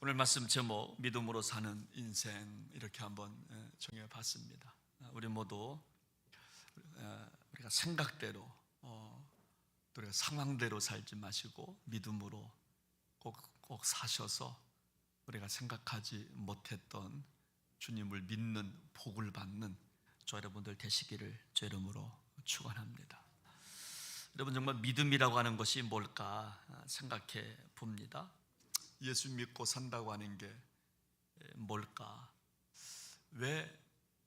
오늘 말씀 제목 믿음으로 사는 인생 이렇게 한번 정해봤습니다. 우리 모두 우리가 생각대로 우리가 상황대로 살지 마시고 믿음으로 꼭 사셔서 우리가 생각하지 못했던 주님을 믿는 복을 받는 저 여러분들 되시기를 주 이름으로 축원합니다. 여러분, 정말 믿음이라고 하는 것이 뭘까 생각해 봅니다. 예수 믿고 산다고 하는 게 뭘까? 왜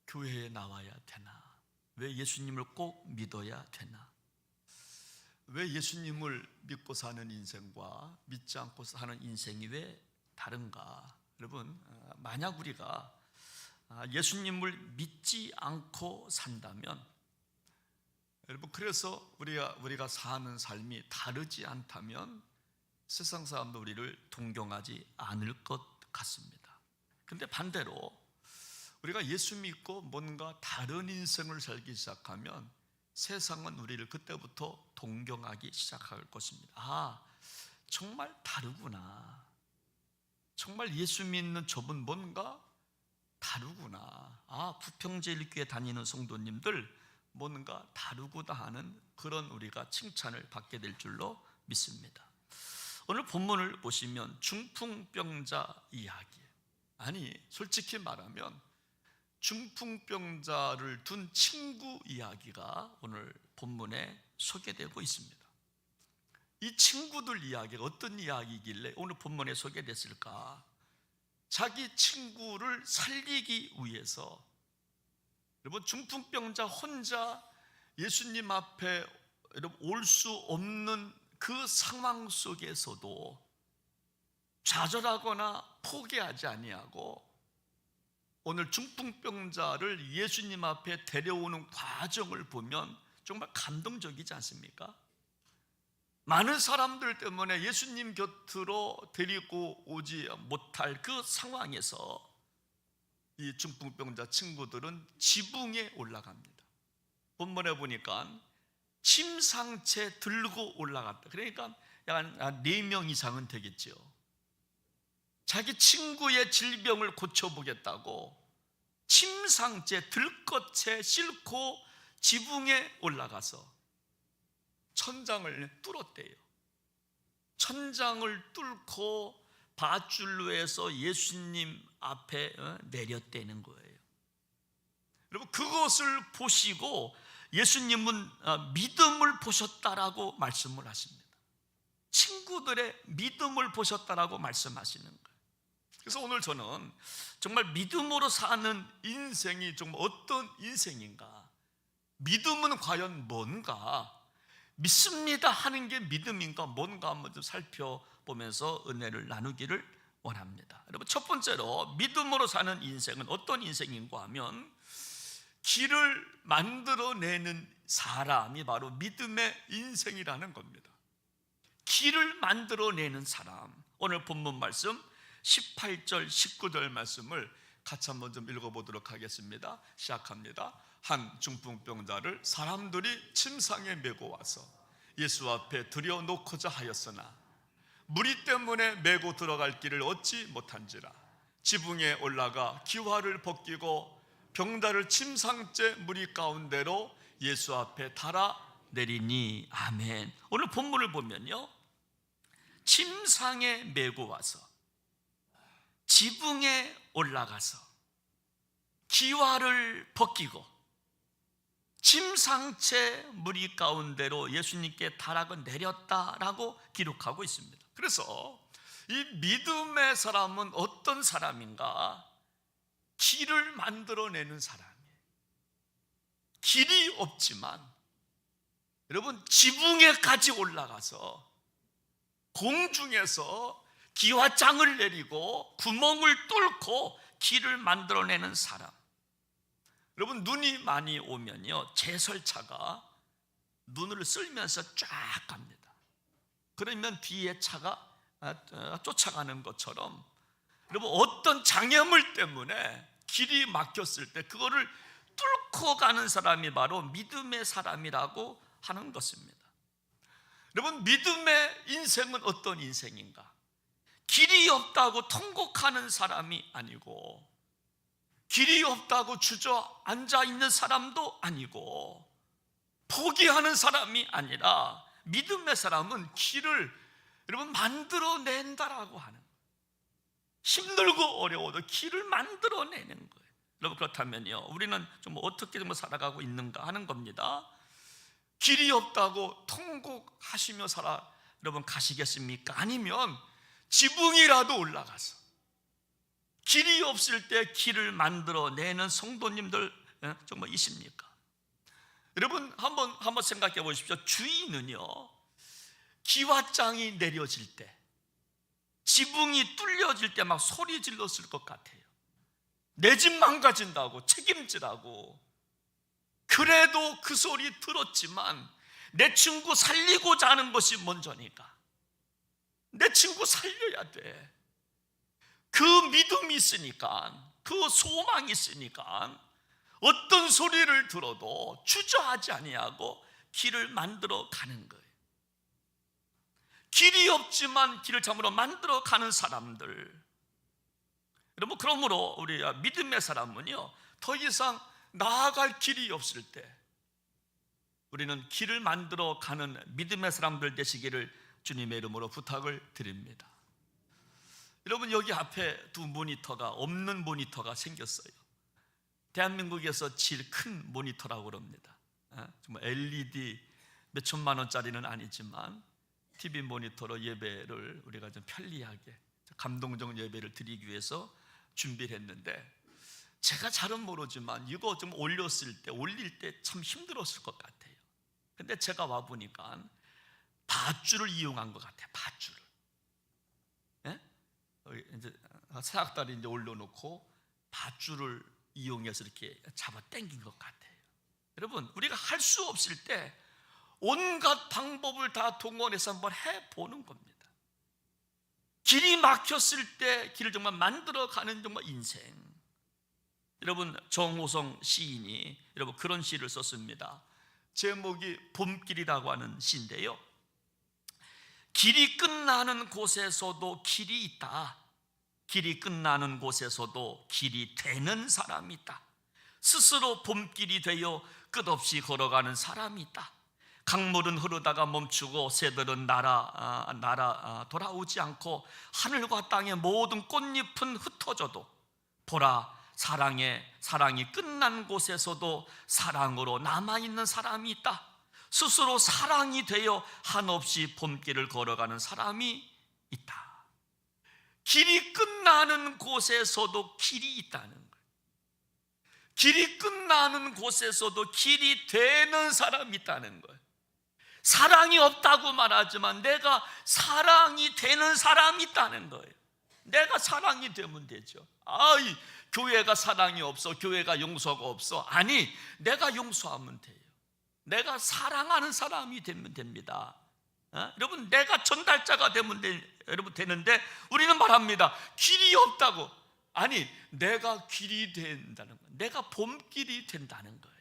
교회에 나와야 되나? 왜 예수님을 꼭 믿어야 되나? 왜 예수님을 믿고 사는 인생과 믿지 않고 사는 인생이 왜 다른가? 여러분, 만약 우리가 예수님을 믿지 않고 산다면, 여러분, 그래서 우리가 사는 삶이 다르지 않다면 세상 사람도 우리를 동경하지 않을 것 같습니다. 근데 반대로 우리가 예수 믿고 뭔가 다른 인생을 살기 시작하면 세상은 우리를 그때부터 동경하기 시작할 것입니다. 정말 다르구나. 정말 예수 믿는 저분 뭔가 다르구나. 부평제일교회 다니는 성도님들 뭔가 다르구나 하는 그런 우리가 칭찬을 받게 될 줄로 믿습니다. 오늘 본문을 보시면 중풍병자 이야기, 솔직히 말하면 중풍병자를 둔 친구 이야기가 오늘 본문에 소개되고 있습니다. 이 친구들 이야기가 어떤 이야기길래 오늘 본문에 소개됐을까? 자기 친구를 살리기 위해서, 여러분, 중풍병자 혼자 예수님 앞에 올 수 없는 그 상황 속에서도 좌절하거나 포기하지 아니하고 오늘 중풍병자를 예수님 앞에 데려오는 과정을 보면 정말 감동적이지 않습니까? 많은 사람들 때문에 예수님 곁으로 데리고 오지 못할 그 상황에서 이 중풍병자 친구들은 지붕에 올라갑니다. 본문에 보니까 침상채 들고 올라갔다. 그러니까 약 4명 이상은 되겠죠. 자기 친구의 질병을 고쳐보겠다고 침상채 들것에 싣고 지붕에 올라가서 천장을 뚫었대요. 천장을 뚫고 밧줄로에서 예수님 앞에 내렸다는 거예요. 여러분, 그것을 보시고 예수님은 믿음을 보셨다라고 말씀을 하십니다. 친구들의 믿음을 보셨다라고 말씀하시는 거예요. 그래서 오늘 저는 정말 믿음으로 사는 인생이 정말 어떤 인생인가, 믿음은 과연 뭔가, 믿습니다 하는 게 믿음인가 뭔가 한번 좀 살펴보면서 은혜를 나누기를 원합니다. 여러분, 첫 번째로 믿음으로 사는 인생은 어떤 인생인가 하면 길을 만들어내는 사람이 바로 믿음의 인생이라는 겁니다. 길을 만들어내는 사람. 오늘 본문 말씀 18절 19절 말씀을 같이 한번 좀 읽어보도록 하겠습니다. 시작합니다. 한 중풍병자를 사람들이 침상에 메고 와서 예수 앞에 들여놓고자 하였으나 무리 때문에 메고 들어갈 길을 얻지 못한지라 지붕에 올라가 기와를 벗기고 병자를 침상째 무리 가운데로 예수 앞에 달아 내리니. 아멘. 오늘 본문을 보면요, 침상에 메고 와서 지붕에 올라가서 기와를 벗기고 침상채 무리 가운데로 예수님께 달아가 내렸다라고 기록하고 있습니다. 그래서 이 믿음의 사람은 어떤 사람인가? 길을 만들어내는 사람이에요. 길이 없지만 여러분, 지붕에까지 올라가서 공중에서 기와장을 내리고 구멍을 뚫고 길을 만들어내는 사람. 여러분, 눈이 많이 오면요, 제설차가 눈을 쓸면서 쫙 갑니다. 그러면 뒤에 차가 쫓아가는 것처럼 여러분, 어떤 장애물 때문에 길이 막혔을 때 그거를 뚫고 가는 사람이 바로 믿음의 사람이라고 하는 것입니다. 여러분, 믿음의 인생은 어떤 인생인가? 길이 없다고 통곡하는 사람이 아니고, 길이 없다고 주저앉아 있는 사람도 아니고, 포기하는 사람이 아니라 믿음의 사람은 길을 여러분 만들어낸다라고 하는, 힘들고 어려워도 길을 만들어내는 거예요. 여러분, 그렇다면요, 우리는 좀 어떻게 좀 살아가고 있는가 하는 겁니다. 길이 없다고 통곡하시며 여러분 가시겠습니까? 아니면 지붕이라도 올라가서 길이 없을 때 길을 만들어내는 성도님들 정말 있습니까? 여러분, 한번 생각해 보십시오. 주인은요, 기와장이 내려질 때, 지붕이 뚫려질 때 막 소리 질렀을 것 같아요. 내 집 망가진다고 책임지라고. 그래도 그 소리 들었지만 내 친구 살리고자 하는 것이 먼저니까 내 친구 살려야 돼. 그 믿음이 있으니까, 그 소망이 있으니까 어떤 소리를 들어도 주저하지 아니하고 길을 만들어 가는 거예요. 길이 없지만 길을 참으로 만들어 가는 사람들, 여러분, 그러므로 우리 믿음의 사람은요, 더 이상 나아갈 길이 없을 때 우리는 길을 만들어 가는 믿음의 사람들 되시기를 주님의 이름으로 부탁을 드립니다. 여러분, 여기 앞에 두 모니터가 없는 모니터가 생겼어요. 대한민국에서 제일 큰 모니터라고 그럽니다. 정말 LED 몇 천만 원짜리는 아니지만 TV 모니터로 예배를 우리가 좀 편리하게 감동적 예배를 드리기 위해서 준비를 했는데, 제가 잘은 모르지만 이거 좀 올릴 때 참 힘들었을 것 같아요. 근데 제가 와 보니까 밧줄을 이용한 것 같아요. 밧줄을. 예? 이제 사각다리 이제 올려놓고 밧줄을 이용해서 이렇게 잡아 당긴 것 같아요. 여러분, 우리가 할 수 없을 때 온갖 방법을 다 동원해서 한번 해보는 겁니다. 길이 막혔을 때 길을 정말 만들어가는 정말 인생. 여러분, 정호성 시인이 여러분 그런 시를 썼습니다. 제목이 봄길이라고 하는 시인데요, 길이 끝나는 곳에서도 길이 있다. 길이 끝나는 곳에서도 길이 되는 사람이 있다. 스스로 봄길이 되어 끝없이 걸어가는 사람이 있다. 강물은 흐르다가 멈추고 새들은 돌아오지 않고 하늘과 땅의 모든 꽃잎은 흩어져도 보라, 사랑이 끝난 곳에서도 사랑으로 남아있는 사람이 있다. 스스로 사랑이 되어 한없이 봄길을 걸어가는 사람이 있다. 길이 끝나는 곳에서도 길이 있다는 거예요. 길이 끝나는 곳에서도 길이 되는 사람이 있다는 거예요. 사랑이 없다고 말하지만 내가 사랑이 되는 사람이 있다는 거예요. 내가 사랑이 되면 되죠. 교회가 사랑이 없어, 교회가 용서가 없어. 아니, 내가 용서하면 돼요. 내가 사랑하는 사람이 되면 됩니다. 여러분, 내가 전달자가 되면 여러분 되는데, 우리는 말합니다. 길이 없다고. 아니, 내가 길이 된다는 거예요. 내가 봄길이 된다는 거예요.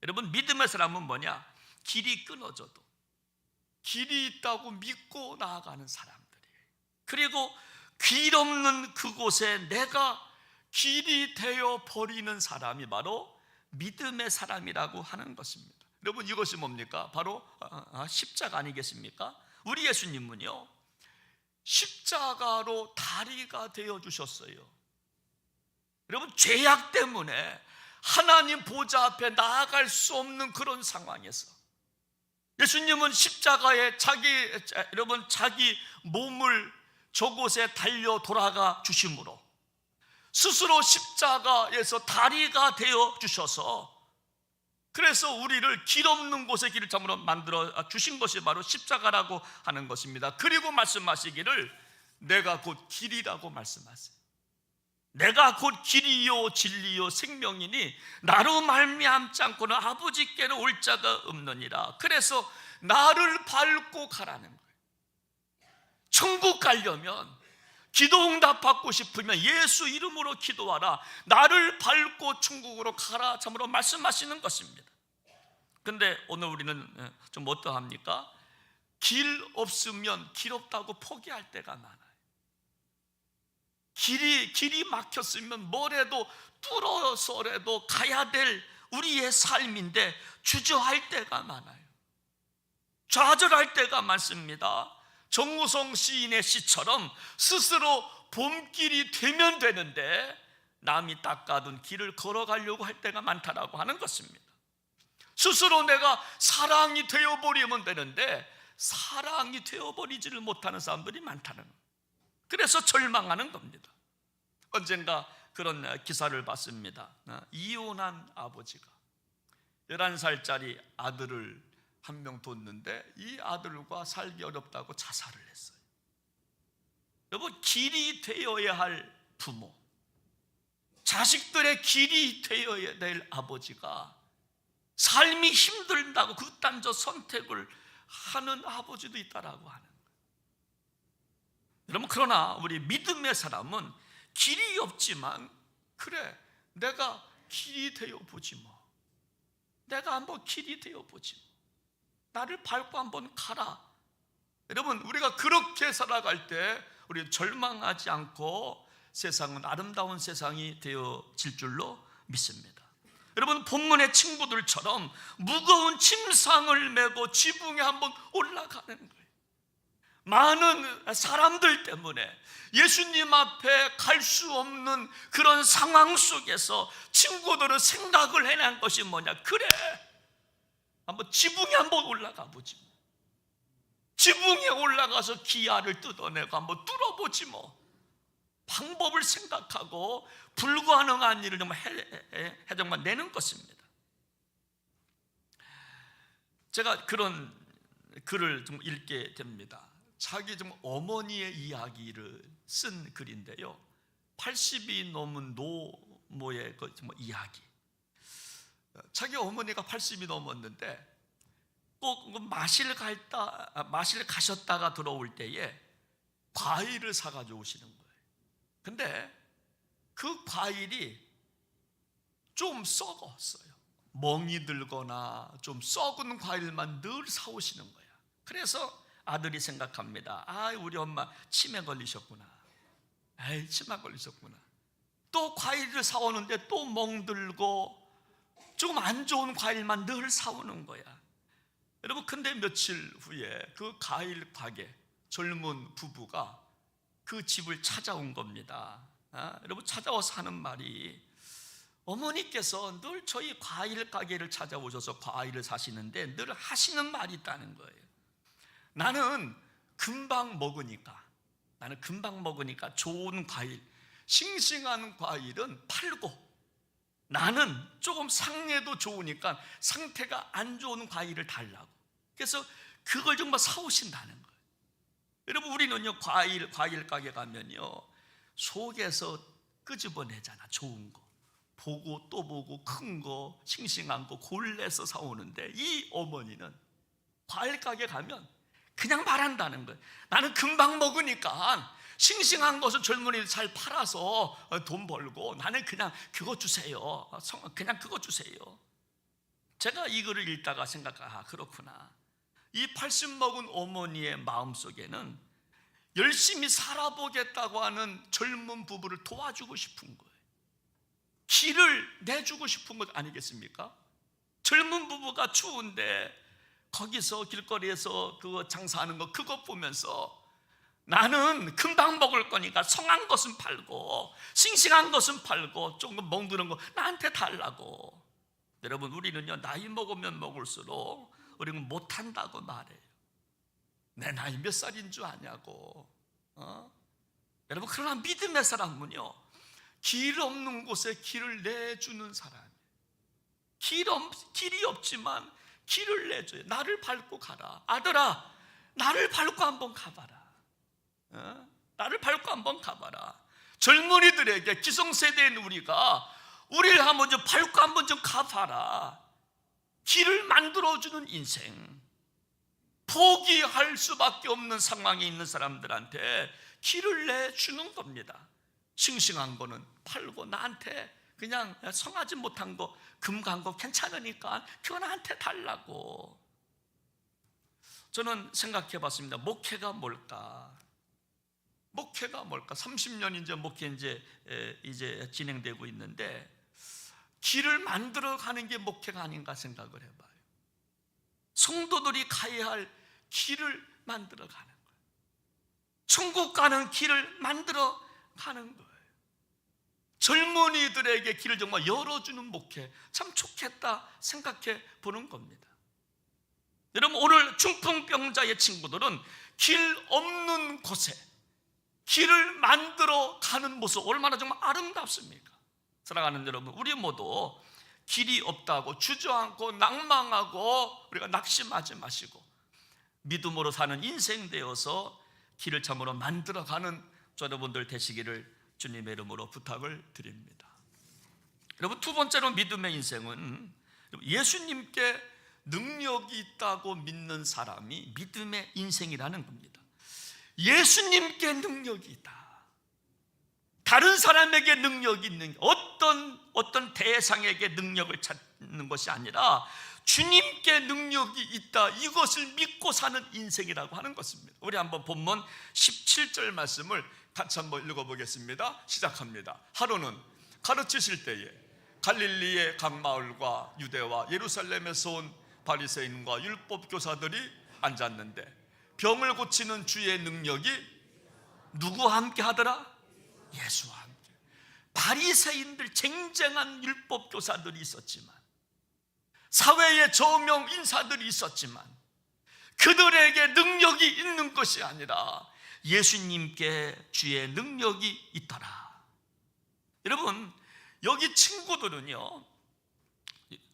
여러분, 믿음의 사람은 뭐냐? 길이 끊어져도 길이 있다고 믿고 나아가는 사람들이에요. 그리고 길 없는 그곳에 내가 길이 되어 버리는 사람이 바로 믿음의 사람이라고 하는 것입니다. 여러분, 이것이 뭡니까? 바로 십자가 아니겠습니까? 우리 예수님은요, 십자가로 다리가 되어 주셨어요. 여러분, 죄악 때문에 하나님 보좌 앞에 나아갈 수 없는 그런 상황에서 예수님은 십자가에 자기 몸을 저곳에 달려 돌아가 주심으로 스스로 십자가에서 다리가 되어 주셔서, 그래서 우리를 길 없는 곳에 길을 참으로 만들어 주신 것이 바로 십자가라고 하는 것입니다. 그리고 말씀하시기를 내가 곧 길이라고 말씀하세요. 내가 곧 길이요 진리요 생명이니 나로 말미암지 않고는 아버지께로 올 자가 없느니라. 그래서 나를 밟고 가라는 거예요. 천국 가려면, 기도 응답 받고 싶으면 예수 이름으로 기도하라. 나를 밟고 천국으로 가라. 참으로 말씀하시는 것입니다. 근데 오늘 우리는 좀 어떠합니까? 길 없으면 길 없다고 포기할 때가 많아요. 길이 막혔으면 뭐래도 뚫어서라도 가야 될 우리의 삶인데 주저할 때가 많아요. 좌절할 때가 많습니다. 정우성 시인의 시처럼 스스로 봄길이 되면 되는데 남이 닦아둔 길을 걸어가려고 할 때가 많다라고 하는 것입니다. 스스로 내가 사랑이 되어버리면 되는데 사랑이 되어버리지를 못하는 사람들이 많다는 거예요. 그래서 절망하는 겁니다. 언젠가 그런 기사를 봤습니다. 이혼한 아버지가 11살짜리 아들을 한 명 뒀는데 이 아들과 살기 어렵다고 자살을 했어요. 여러분, 길이 되어야 할 부모, 자식들의 길이 되어야 될 아버지가 삶이 힘들다고 극단적 선택을 하는 아버지도 있다라고 하는 거예요. 여러분, 그러나 우리 믿음의 사람은 길이 없지만 그래, 내가 길이 되어보지 뭐, 내가 한번 길이 되어보지 뭐, 나를 밟고 한번 가라. 여러분, 우리가 그렇게 살아갈 때 우리 절망하지 않고 세상은 아름다운 세상이 되어질 줄로 믿습니다. 여러분, 본문의 친구들처럼 무거운 침상을 메고 지붕에 한번 올라가는 거예요. 많은 사람들 때문에 예수님 앞에 갈 수 없는 그런 상황 속에서 친구들은 생각을 해낸 것이 뭐냐? 그래, 한번 지붕에 한번 올라가 보지 뭐. 지붕에 올라가서 기아를 뜯어내고 한번 뚫어보지 뭐. 방법을 생각하고 불가능한 일을 정말 해정만 내는 것입니다. 제가 그런 글을 좀 읽게 됩니다. 자기 좀 어머니의 이야기를 쓴 글인데요, 80이 넘은 노모의 그 이야기. 자기 어머니가 80이 넘었는데 꼭 마실 가셨다가 들어올 때에 과일을 사가지고 오시는 거예요. 근데 그 과일이 좀 썩었어요. 멍이 들거나 좀 썩은 과일만 늘 사오시는 거야. 그래서 아들이 생각합니다. 아, 우리 엄마 치매 걸리셨구나. 에이, 치매 걸리셨구나. 또 과일을 사오는데 또 멍들고 조금 안 좋은 과일만 늘 사오는 거야. 여러분, 근데 며칠 후에 그 과일 가게 젊은 부부가 그 집을 찾아온 겁니다. 여러분, 찾아와서 하는 말이, 어머니께서 늘 저희 과일 가게를 찾아오셔서 과일을 사시는데 늘 하시는 말이 있다는 거예요. 나는 금방 먹으니까 좋은 과일, 싱싱한 과일은 팔고, 나는 조금 상해도 좋으니까 상태가 안 좋은 과일을 달라고. 그래서 그걸 정말 사오신다는 거예요. 여러분, 우리는요, 과일 가게 가면요, 속에서 끄집어내잖아. 좋은 거 보고 또 보고, 큰 거, 싱싱한 거 골라서 사오는데, 이 어머니는 과일 가게 가면 그냥 말한다는 거예요. 나는 금방 먹으니까 싱싱한 것은 젊은이들 잘 팔아서 돈 벌고, 나는 그냥 그거 주세요. 그냥 그거 주세요. 제가 이 글을 읽다가 그렇구나. 이 80 먹은 어머니의 마음속에는 열심히 살아보겠다고 하는 젊은 부부를 도와주고 싶은 거예요. 길을 내주고 싶은 것 아니겠습니까? 젊은 부부가 추운데 거기서 길거리에서 그거 장사하는 거, 그거 보면서 나는 금방 먹을 거니까 성한 것은 팔고 싱싱한 것은 팔고 조금 멍드는 거 나한테 달라고. 여러분, 우리는요, 나이 먹으면 먹을수록 우리는 못한다고 말해요. 내 나이 몇 살인 줄 아냐고. 여러분, 그러나 믿음의 사람은요, 길 없는 곳에 길을 내주는 사람이에요. 길이 없지만 길을 내줘요. 나를 밟고 가라. 아들아, 나를 밟고 한번 가봐라. 나를 밟고 한번 가봐라. 젊은이들에게, 기성세대인 우리를 한번 좀 밟고 한번 좀 가봐라. 길을 만들어주는 인생, 포기할 수밖에 없는 상황에 있는 사람들한테 길을 내주는 겁니다. 싱싱한 거는 팔고, 나한테 그냥 성하지 못한 거, 금 간 거 괜찮으니까 그거 나한테 달라고. 저는 생각해 봤습니다. 목회가 뭘까? 목회가 뭘까? 30년 이제 목회 이제 진행되고 있는데 길을 만들어 가는 게 목회가 아닌가 생각을 해봐요. 성도들이 가야 할 길을 만들어 가는 거예요. 천국 가는 길을 만들어 가는 거예요. 젊은이들에게 길을 정말 열어주는 목회, 참 좋겠다 생각해 보는 겁니다. 여러분, 오늘 중풍병자의 친구들은 길 없는 곳에 길을 만들어 가는 모습 얼마나 정말 아름답습니까? 사랑하는 여러분, 우리 모두 길이 없다고 주저앉고 낭망하고 우리가 낙심하지 마시고 믿음으로 사는 인생 되어서 길을 참으로 만들어가는 여러분들 되시기를 주님의 이름으로 부탁을 드립니다. 여러분, 두 번째로 믿음의 인생은 예수님께 능력이 있다고 믿는 사람이 믿음의 인생이라는 겁니다. 예수님께 능력이 있다. 다른 사람에게 능력이 있는, 어떤 대상에게 능력을 찾는 것이 아니라 주님께 능력이 있다, 이것을 믿고 사는 인생이라고 하는 것입니다. 우리 한번 본문 17절 말씀을 같이 한번 읽어보겠습니다. 시작합니다. 하루는 가르치실 때에 갈릴리의 각 마을과 유대와 예루살렘에서 온 바리새인과 율법 교사들이 앉았는데 병을 고치는 주의 능력이 누구와 함께 하더라? 예수와 함께. 바리새인들, 쟁쟁한 율법 교사들이 있었지만, 사회의 저명 인사들이 있었지만 그들에게 능력이 있는 것이 아니라 예수님께 주의 능력이 있더라. 여러분, 여기 친구들은요,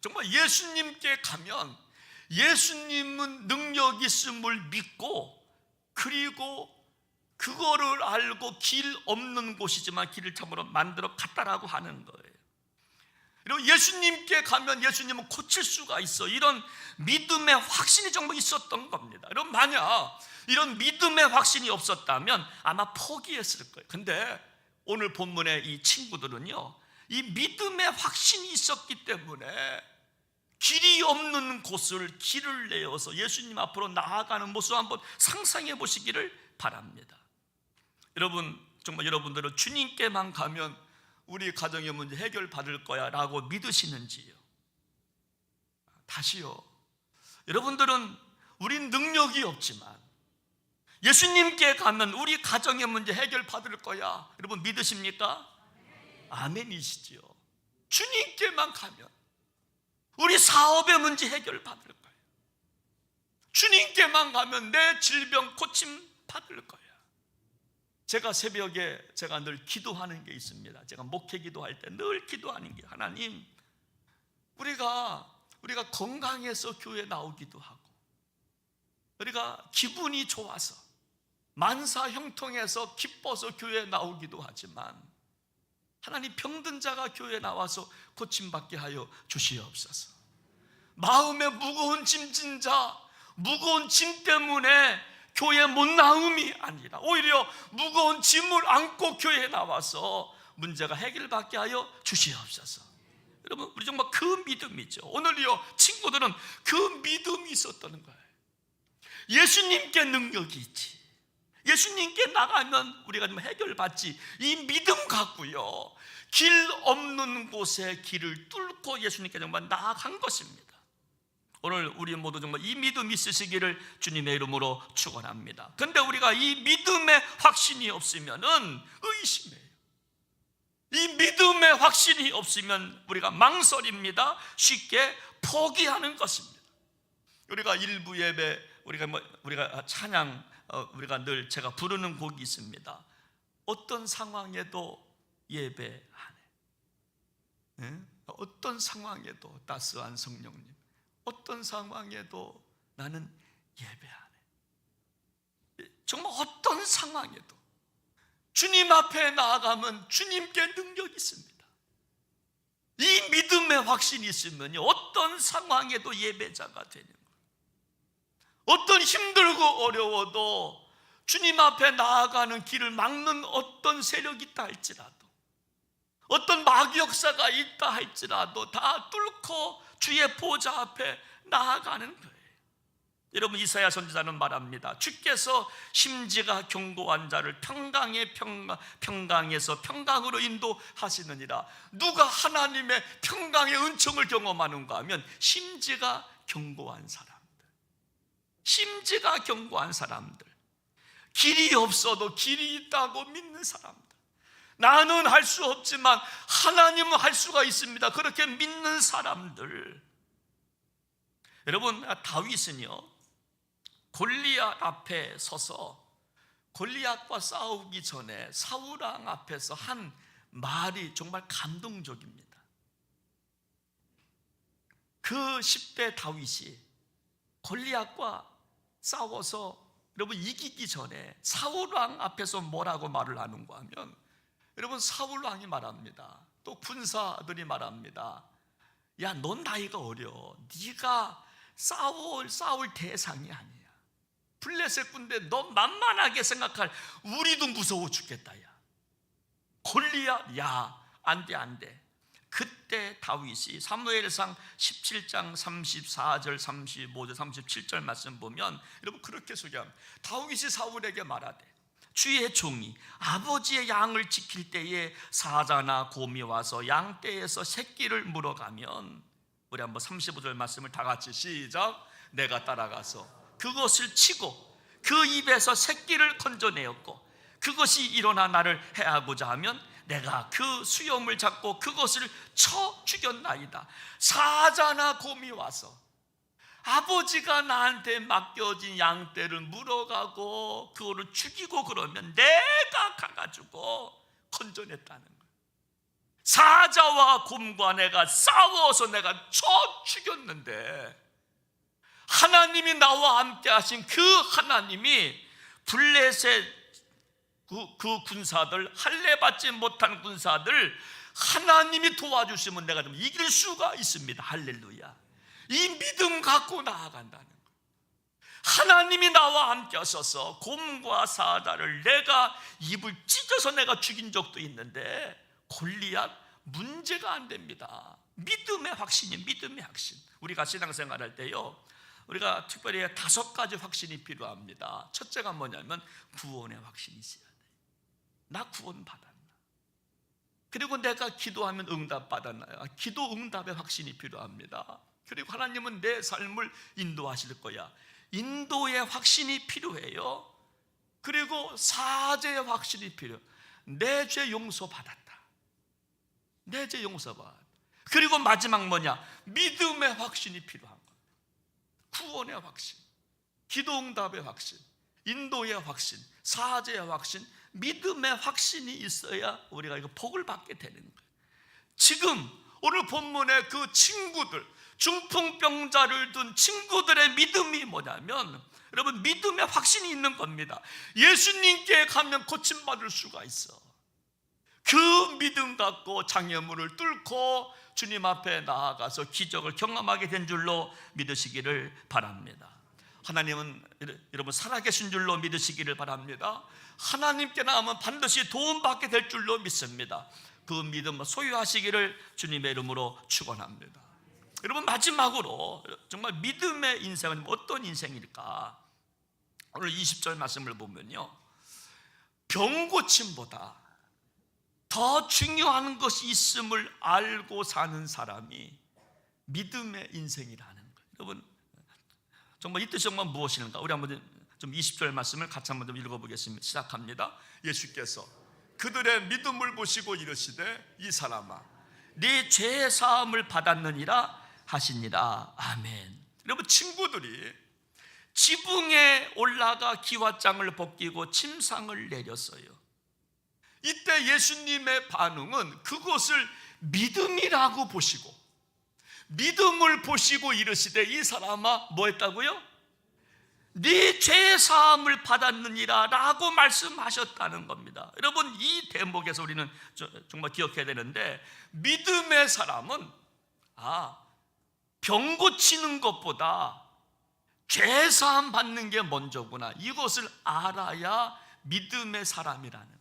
정말 예수님께 가면 예수님은 능력 있음을 믿고, 그리고 그거를 알고 길 없는 곳이지만 길을 참으로 만들어 갔다라고 하는 거예요. 그리고 예수님께 가면 예수님은 고칠 수가 있어, 이런 믿음의 확신이 정말 있었던 겁니다. 여러분, 만약 이런 믿음의 확신이 없었다면 아마 포기했을 거예요. 근데 오늘 본문의 이 친구들은요, 이 믿음의 확신이 있었기 때문에 길이 없는 곳을 길을 내어서 예수님 앞으로 나아가는 모습 한번 상상해 보시기를 바랍니다. 여러분, 정말 여러분들은 주님께만 가면 우리 가정의 문제 해결받을 거야 라고 믿으시는지요? 다시요, 여러분들은 우린 능력이 없지만 예수님께 가면 우리 가정의 문제 해결받을 거야, 여러분 믿으십니까? 아멘이시지요. 주님께만 가면 우리 사업의 문제 해결받을 거예요. 주님께만 가면 내 질병 고침 받을 거예요. 제가 새벽에 제가 늘 기도하는 게 있습니다. 제가 목회 기도할 때 늘 기도하는 게, 하나님, 우리가 건강해서 교회 나오기도 하고, 우리가 기분이 좋아서 만사 형통해서 기뻐서 교회 나오기도 하지만, 하나님, 병든 자가 교회에 나와서 고침받게 하여 주시옵소서. 마음에 무거운 짐진 자, 무거운 짐 때문에 교회 못 나옴이 아니라 오히려 무거운 짐을 안고 교회에 나와서 문제가 해결받게 하여 주시옵소서. 여러분, 우리 정말 그 믿음이죠. 오늘요, 친구들은 그 믿음이 있었다는 거예요. 예수님께 능력이 있지, 예수님께 나가면 우리가 좀 해결받지, 이 믿음 갖고요, 길 없는 곳에 길을 뚫고 예수님께 정말 나아간 것입니다. 오늘 우리 모두 정말 이 믿음이 있으시기를 주님의 이름으로 축원합니다. 근데 우리가 이 믿음의 확신이 없으면은 의심해요. 이 믿음의 확신이 없으면 우리가 망설입니다. 쉽게 포기하는 것입니다. 우리가 일부 예배, 우리가 찬양, 우리가 늘 제가 부르는 곡이 있습니다. 어떤 상황에도 예배 안 해. 어떤 상황에도 따스한 성령님, 어떤 상황에도 나는 예배 안 해. 정말 어떤 상황에도 주님 앞에 나아가면 주님께 능력이 있습니다. 이 믿음의 확신이 있으면 어떤 상황에도 예배자가 되는 거예요. 어떤 힘들고 어려워도 주님 앞에 나아가는 길을 막는 어떤 세력이 있다 할지라도, 어떤 마귀 역사가 있다 할지라도 다 뚫고 주의 보좌 앞에 나아가는 거예요. 여러분, 이사야 선지자는 말합니다. 주께서 심지가 견고한 자를 평강에서 평강으로 인도하시느니라. 누가 하나님의 평강의 은총을 경험하는가 하면 심지가 견고한 사람들, 심지가 견고한 사람들, 길이 없어도 길이 있다고 믿는 사람들, 나는 할 수 없지만 하나님은 할 수가 있습니다, 그렇게 믿는 사람들. 여러분, 다윗은요 골리앗 앞에 서서 골리앗과 싸우기 전에 사울왕 앞에서 한 말이 정말 감동적입니다. 그 10대 다윗이 골리앗과 싸워서 여러분 이기기 전에 사울왕 앞에서 뭐라고 말을 하는가 하면, 여러분 사울왕이 말합니다. 또 군사들이 말합니다. 야, 넌 나이가 어려, 네가 싸울 대상이 아니야. 블레셋 군대 너 만만하게 생각할, 우리도 무서워 죽겠다. 야, 골리앗, 야, 안돼. 그때 다윗이 사무엘상 17장 34절 35절 37절 말씀 보면 여러분 그렇게 소개합니다. 다윗이 사울에게 말하되, 주의 종이 아버지의 양을 지킬 때에 사자나 곰이 와서 양떼에서 새끼를 물어가면, 우리 한번 35절 말씀을 다 같이 시작. 내가 따라가서 그것을 치고 그 입에서 새끼를 건져내었고, 그것이 일어나 나를 해하고자 하면 내가 그 수염을 잡고 그것을 쳐 죽였나이다. 사자나 곰이 와서 아버지가 나한테 맡겨진 양떼를 물어가고 그거를 죽이고 그러면 내가 가가지고 건져냈다는 거예요. 사자와 곰과 내가 싸워서 내가 쳐 죽였는데, 하나님이 나와 함께 하신 그 하나님이 블레셋 그 군사들, 할례받지 못한 군사들 하나님이 도와주시면 내가 좀 이길 수가 있습니다. 할렐루야. 이 믿음 갖고 나아간다는 거예요. 하나님이 나와 함께 하셔서 곰과 사자를 내가 입을 찢어서 내가 죽인 적도 있는데 골리앗 문제가 안 됩니다. 믿음의 확신이, 믿음의 확신. 우리가 신앙생활할 때요, 우리가 특별히 5가지 확신이 필요합니다. 첫째가 뭐냐면 구원의 확신이 있어야 돼요. 나 구원 받았나? 그리고 내가 기도하면 응답 받았나요? 기도 응답의 확신이 필요합니다. 그리고 하나님은 내 삶을 인도하실 거야. 인도의 확신이 필요해요. 그리고 사죄의 확신이 필요해요. 내 죄 용서 받았다. 내 죄 용서 받았다. 그리고 마지막 뭐냐? 믿음의 확신이 필요한 거예요. 구원의 확신, 기도 응답의 확신, 인도의 확신, 사죄의 확신, 믿음의 확신이 있어야 우리가 이거 복을 받게 되는 거예요. 지금 오늘 본문의 그 친구들, 중풍병자를 둔 친구들의 믿음이 뭐냐면, 여러분 믿음의 확신이 있는 겁니다. 예수님께 가면 고침받을 수가 있어. 그 믿음 갖고 장애물을 뚫고 주님 앞에 나아가서 기적을 경험하게 된 줄로 믿으시기를 바랍니다. 하나님은 여러분 살아계신 줄로 믿으시기를 바랍니다. 하나님께 나오면 반드시 도움받게 될 줄로 믿습니다. 그 믿음 소유하시기를 주님의 이름으로 축원합니다. 여러분 마지막으로 정말 믿음의 인생은 어떤 인생일까? 오늘 20절 말씀을 보면요, 병고침보다 더 중요한 것이 있음을 알고 사는 사람이 믿음의 인생이라는 거예요. 여러분 정말 이 뜻이 정말 무엇인가? 우리 한번 좀 20절 말씀을 같이 한번 좀 읽어보겠습니다. 시작합니다. 예수께서 그들의 믿음을 보시고 이르시되, 이 사람아 네 죄 사함을 받았느니라 하시니라. 아멘. 여러분 친구들이 지붕에 올라가 기와장을 벗기고 침상을 내렸어요. 이때 예수님의 반응은 그것을 믿음이라고 보시고, 믿음을 보시고 이르시되, 이 사람아 뭐 했다고요? 네 죄 사함을 받았느니라 라고 말씀하셨다는 겁니다. 여러분 이 대목에서 우리는 정말 기억해야 되는데, 믿음의 사람은 병 고치는 것보다 죄 사함 받는 게 먼저구나, 이것을 알아야 믿음의 사람이라는 거예요.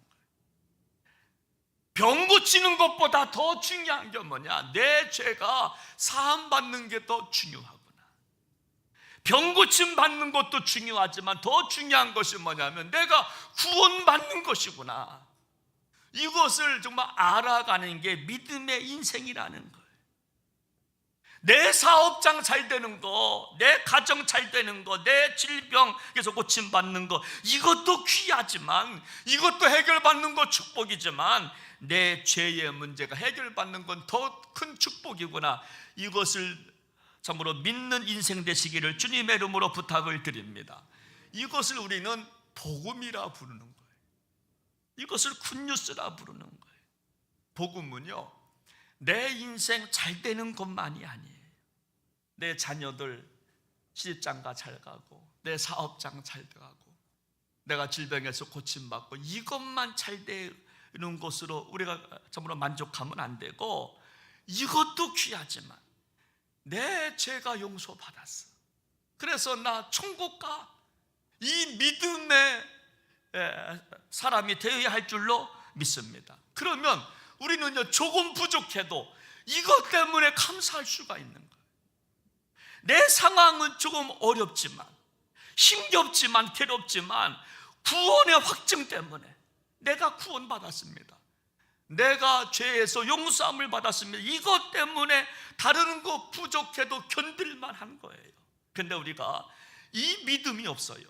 병 고치는 것보다 더 중요한 게 뭐냐? 내 죄가 사함 받는 게 더 중요하구나. 병 고침 받는 것도 중요하지만 더 중요한 것이 뭐냐면 내가 구원받는 것이구나. 이것을 정말 알아가는 게 믿음의 인생이라는 거예요. 내 사업장 잘 되는 거, 내 가정 잘 되는 거, 내 질병에서 고침받는 거, 이것도 귀하지만, 이것도 해결받는 거 축복이지만 내 죄의 문제가 해결받는 건 더 큰 축복이구나. 이것을 참으로 믿는 인생 되시기를 주님의 이름으로 부탁을 드립니다. 이것을 우리는 복음이라 부르는 거예요. 이것을 굿뉴스라 부르는 거예요. 복음은요, 내 인생 잘 되는 것만이 아니에요. 내 자녀들 시집장가 잘 가고, 내 사업장 잘 가고, 내가 질병에서 고침받고, 이것만 잘 되는 것으로 우리가 참으로 만족하면 안 되고, 이것도 귀하지만 내 죄가 용서받았어. 그래서 나 천국 가. 이 믿음의 사람이 되어야 할 줄로 믿습니다. 그러면 우리는요, 조금 부족해도 이것 때문에 감사할 수가 있는 거예요. 내 상황은 조금 어렵지만, 힘겹지만, 괴롭지만 구원의 확증 때문에 내가 구원받았습니다. 내가 죄에서 용서함을 받았습니다. 이것 때문에 다른 거 부족해도 견딜만 한 거예요. 근데 우리가 이 믿음이 없어요.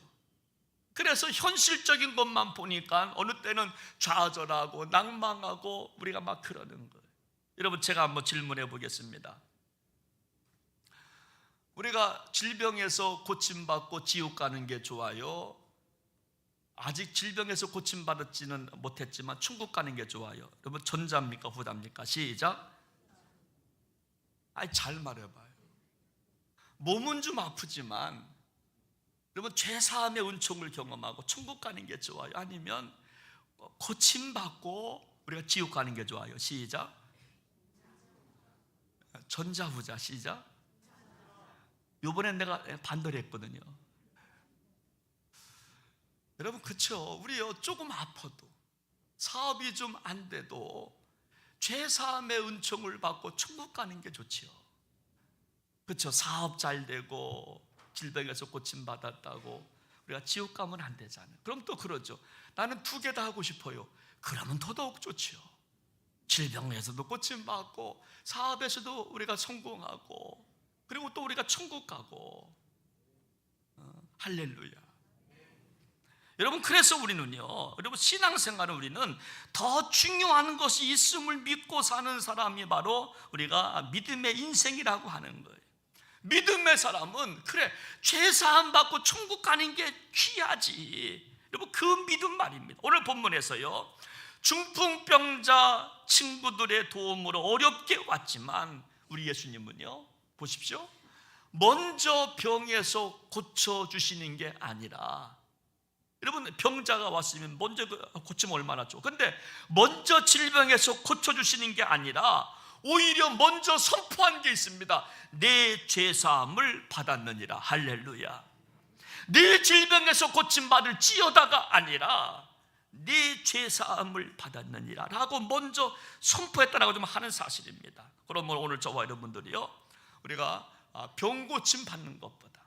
그래서 현실적인 것만 보니까 어느 때는 좌절하고 낭망하고 우리가 막 그러는 거예요. 여러분, 제가 한번 질문해 보겠습니다. 우리가 질병에서 고침받고 지옥 가는 게 좋아요? 아직 질병에서 고침받았지는 못했지만 천국 가는 게 좋아요? 여러분, 전자입니까 후자입니까? 시작. 잘 말해봐요. 몸은 좀 아프지만 여러분, 죄사함의 은총을 경험하고 천국 가는 게 좋아요? 아니면 고침받고 우리가 지옥 가는 게 좋아요? 시작. 전자 후자. 시작. 이번엔 내가 반대로 했거든요. 여러분, 그렇죠? 우리요, 조금 아파도, 사업이 좀 안 돼도 죄사함의 은총을 받고 천국 가는 게 좋지요. 그렇죠? 사업 잘 되고 질병에서 고침받았다고 우리가 지옥 가면 안 되잖아요. 그럼 또 그러죠. 나는 두 개 다 하고 싶어요. 그러면 더더욱 좋지요. 질병에서도 고침받고 사업에서도 우리가 성공하고, 그리고 또 우리가 천국 가고. 할렐루야. 여러분, 그래서 우리는요, 여러분, 신앙생활은 우리는 더 중요한 것이 있음을 믿고 사는 사람이 바로 우리가 믿음의 인생이라고 하는 거예요. 믿음의 사람은 그래, 죄사함 받고 천국 가는 게 귀하지. 여러분, 그 믿음 말입니다. 오늘 본문에서요, 중풍병자 친구들의 도움으로 어렵게 왔지만 우리 예수님은요, 보십시오, 먼저 병에서 고쳐주시는 게 아니라, 여러분, 병자가 왔으면 먼저 고치면 얼마나 좋아. 근데 먼저 질병에서 고쳐주시는 게 아니라 오히려 먼저 선포한 게 있습니다. 내 죄사함을 받았느니라. 할렐루야. 내 질병에서 고침받을지어다가 아니라 내 죄사함을 받았느니라 라고 먼저 선포했다라고 좀 하는 사실입니다. 그러면 오늘 저와 여러분들이요, 우리가 병 고침 받는 것보다,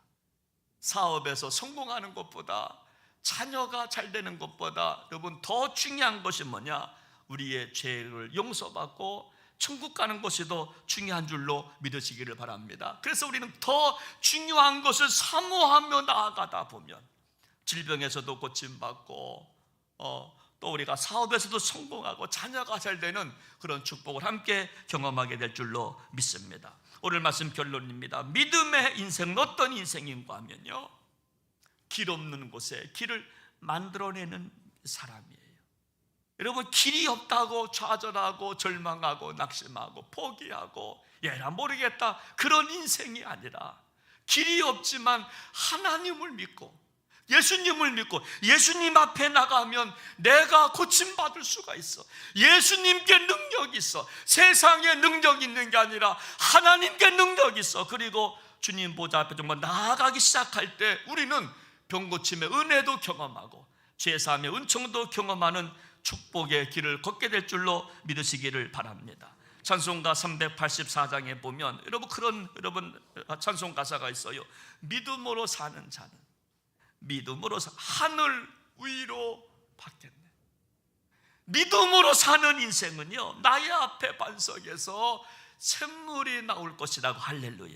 사업에서 성공하는 것보다, 자녀가 잘 되는 것보다 여러분 더 중요한 것이 뭐냐? 우리의 죄를 용서받고 천국 가는 것이 더 중요한 줄로 믿으시기를 바랍니다. 그래서 우리는 더 중요한 것을 사모하며 나아가다 보면 질병에서도 고침받고 또 우리가 사업에서도 성공하고 자녀가 잘 되는 그런 축복을 함께 경험하게 될 줄로 믿습니다. 오늘 말씀 결론입니다. 믿음의 인생은 어떤 인생인가 하면요, 길 없는 곳에 길을 만들어내는 사람이에요. 여러분, 길이 없다고 좌절하고 절망하고 낙심하고 포기하고 얘라 모르겠다, 그런 인생이 아니라 길이 없지만 하나님을 믿고 예수님을 믿고 예수님 앞에 나가면 내가 고침받을 수가 있어. 예수님께 능력이 있어. 세상에 능력이 있는 게 아니라 하나님께 능력이 있어. 그리고 주님 보좌 앞에 정말 나아가기 시작할 때 우리는 병고침의 은혜도 경험하고 죄사함의 은총도 경험하는 축복의 길을 걷게 될 줄로 믿으시기를 바랍니다. 찬송가 384장에 보면 여러분 찬송 가사가 있어요. 믿음으로 사는 자는 믿음으로 하늘 위로 받겠네. 믿음으로 사는 인생은요, 나의 앞에 반석에서 샘물이 나올 것이라고. 할렐루야.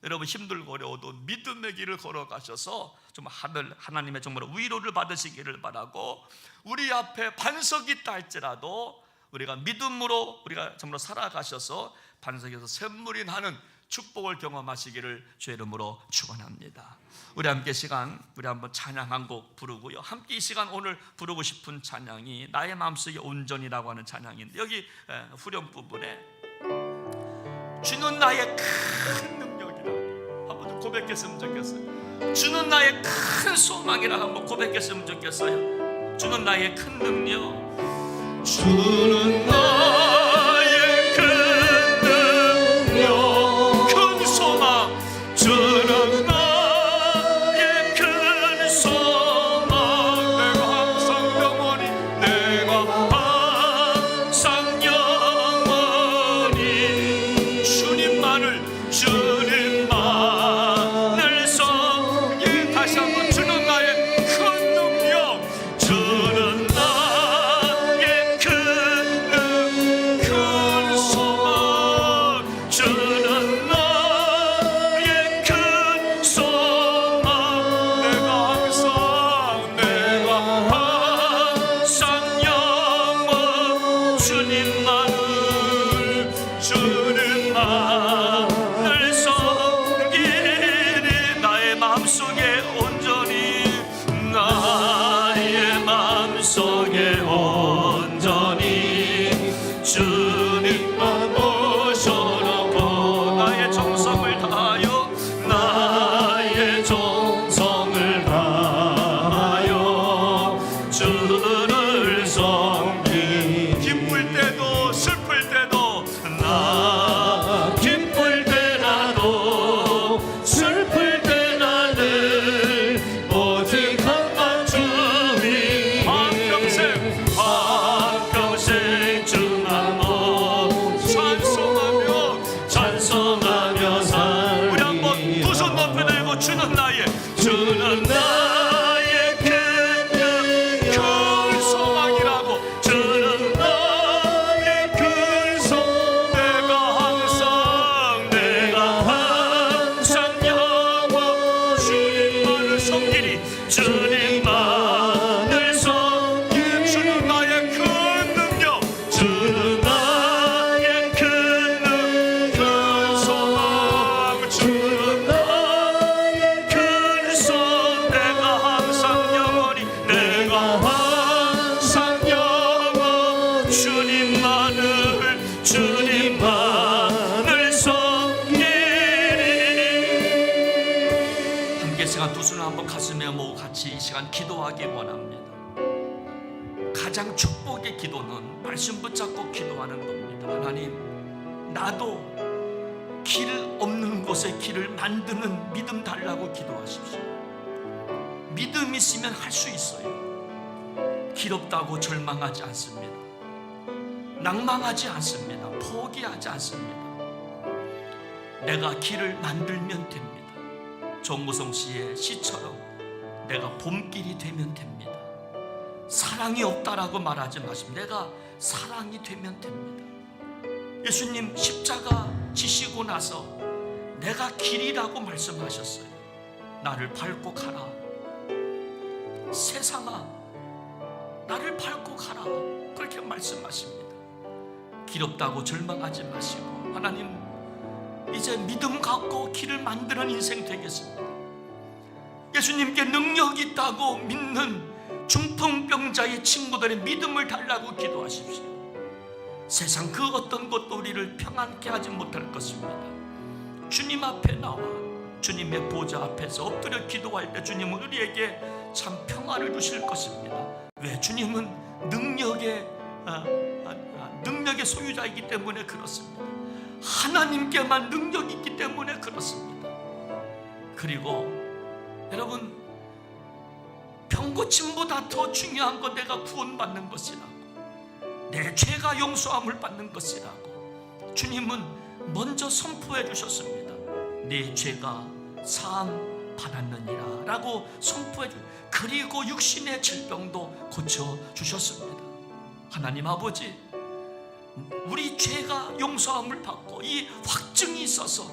여러분 힘들고 어려워도 믿음의 길을 걸어가셔서 좀 하나님의 정말 위로를 받으시기를 바라고, 우리 앞에 반석이 있다 할지라도 우리가 믿음으로 우리가 정말 살아가셔서 반석에서 샘물이 나는 축복을 경험하시기를 주의 이름으로 축원합니다. 우리 함께 시간, 우리 한번 찬양 한 곡 부르고요. 함께 이 시간 오늘 부르고 싶은 찬양이 나의 마음속에 온전이라고 하는 찬양인데, 여기 후렴 부분에 주는 나의 큰 능력이라고 한번 고백했으면 좋겠어요. 주는 나의 큰 소망이라고 한번 고백했으면 좋겠어요. 주는 나의 큰 능력, 주는 나의 큰 능력, 큰 소망, 주는 나의 큰 소망. 내가 항상 영원히, 내가 항상 영원히 주님만을 섬기. 다시 한번 주는 나의 큰 능력, 주는 나의 큰 소망, 주는 나의 큰 소망. 내가 항상 영원 주님만을 섬기리. 나의 마음속에 온전히, 나의 마음속에 온전히 주님만 모셔놓고 나의 정성을 다하여, 나의 정성을 다하여 주를 섬기. 기쁠 때도 슬플 때도, 나 기쁠 때라도 슬플 때나 늘 오직 한만 주님. 한평생 주만 찬송하며 살. 우리 한번 두 손 높이 들고 주는 나의 큰 소망이라고. 주는 나의 큰 소망. 내가 항상 영원 주님만을 섬기리. 주님만을 섬기리. 주는 나의 큰 능력, 주는 나의 큰 소망, 주는 나의 큰 소망. 내가 항상 영원히, 내가 항상 영원 주님만을 섬기리. 함께 시간 두 손을 한번 가슴에 모으고 같이 이 시간 기도하기 원합니다. 가장 축복의 기도는 말씀 붙잡고 기도하는 겁니다. 하나님, 나도 길 없는 곳에 길을 만드는 믿음 달라고 기도하십시오. 믿음 있으면 할 수 있어요. 길 없다고 절망하지 않습니다. 낭망하지 않습니다. 포기하지 않습니다. 내가 길을 만들면 됩니다. 정무성 씨의 시처럼 내가 봄길이 되면 됩니다. 사랑이 없다라고 말하지 마십니다. 내가 사랑이 되면 됩니다. 예수님 십자가 지시고 나서 내가 길이라고 말씀하셨어요. 나를 밟고 가라. 세상아, 나를 밟고 가라. 그렇게 말씀하십니다. 길 없다고 절망하지 마시고, 하나님 이제 믿음 갖고 길을 만드는 인생 되겠습니다. 예수님께 능력이 있다고 믿는 중풍병자의 친구들의 믿음을 달라고 기도하십시오. 세상 그 어떤 것도 우리를 평안케 하지 못할 것입니다. 주님 앞에 나와 주님의 보좌 앞에서 엎드려 기도할 때 주님은 우리에게 참 평안을 주실 것입니다. 왜? 주님은 능력의 소유자이기 때문에 그렇습니다. 하나님께만 능력이 있기 때문에 그렇습니다. 그리고 여러분, 병고침보다 더 중요한 건 내가 구원받는 것이라고, 내 죄가 용서함을 받는 것이라고, 주님은 먼저 선포해 주셨습니다. 네 죄가 사함 받았느니라 라고 선포해 주. 그리고 육신의 질병도 고쳐 주셨습니다. 하나님 아버지, 우리 죄가 용서함을 받고 이 확증이 있어서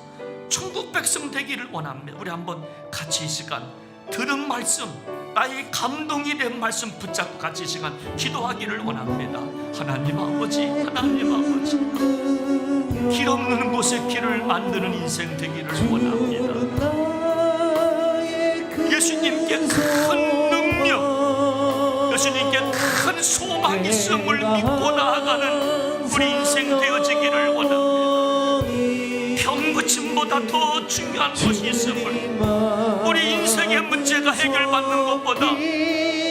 천국 백성 되기를 원합니다. 우리 한번 같이 이 시간 들은 말씀, 나의 감동이 된 말씀 붙잡고 같이 이 시간 기도하기를 원합니다. 하나님 아버지, 하나님 아버지, 길 없는 곳에 길을 만드는 인생 되기를 원합니다. 예수님께 큰 능력, 예수님께 큰 소망 있음을 믿고 나아가는 우리 인생 되어지기를 원합니다. 병고침보다 더 중요한 것이 있음을, 우리 인생의 문제가 해결받는 것보다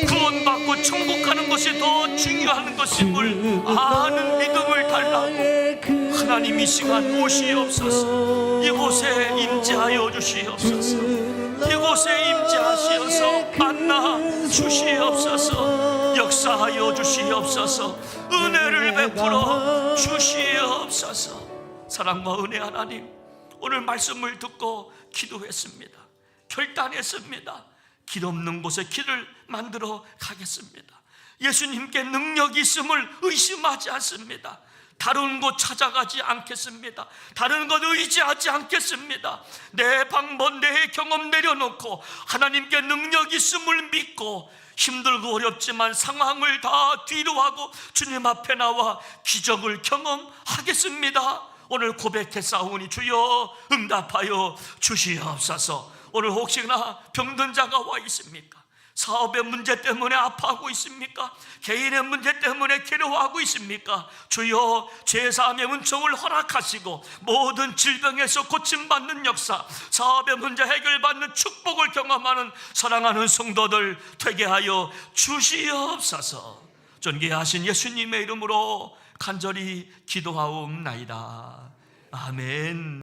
구원받고 천국 가는 것이 더 중요한 것임을 아는 믿음을 달라고 하나님 이 시간 오시옵소서. 이곳에 임재하여 주시옵소서. 이곳에 임재하시어서 만나 주시옵소서. 역사하여 주시옵소서. 은혜를 베풀어 주시옵소서. 사랑과 은혜 하나님, 오늘 말씀을 듣고 기도했습니다. 결단했습니다. 길 없는 곳에 길을 만들어 가겠습니다. 예수님께 능력이 있음을 의심하지 않습니다. 다른 곳 찾아가지 않겠습니다. 다른 것 의지하지 않겠습니다. 내 방법, 내 경험 내려놓고 하나님께 능력이 있음을 믿고 힘들고 어렵지만 상황을 다 뒤로하고 주님 앞에 나와 기적을 경험하겠습니다. 오늘 고백했사오니 주여 응답하여 주시옵소서. 오늘 혹시나 병든 자가 와 있습니까? 사업의 문제 때문에 아파하고 있습니까? 개인의 문제 때문에 괴로워하고 있습니까? 주여 죄사함의 은총을 허락하시고 모든 질병에서 고침받는 역사, 사업의 문제 해결받는 축복을 경험하는 사랑하는 성도들 되게 하여 주시옵소서. 존귀하신 예수님의 이름으로 간절히 기도하옵나이다. 아멘.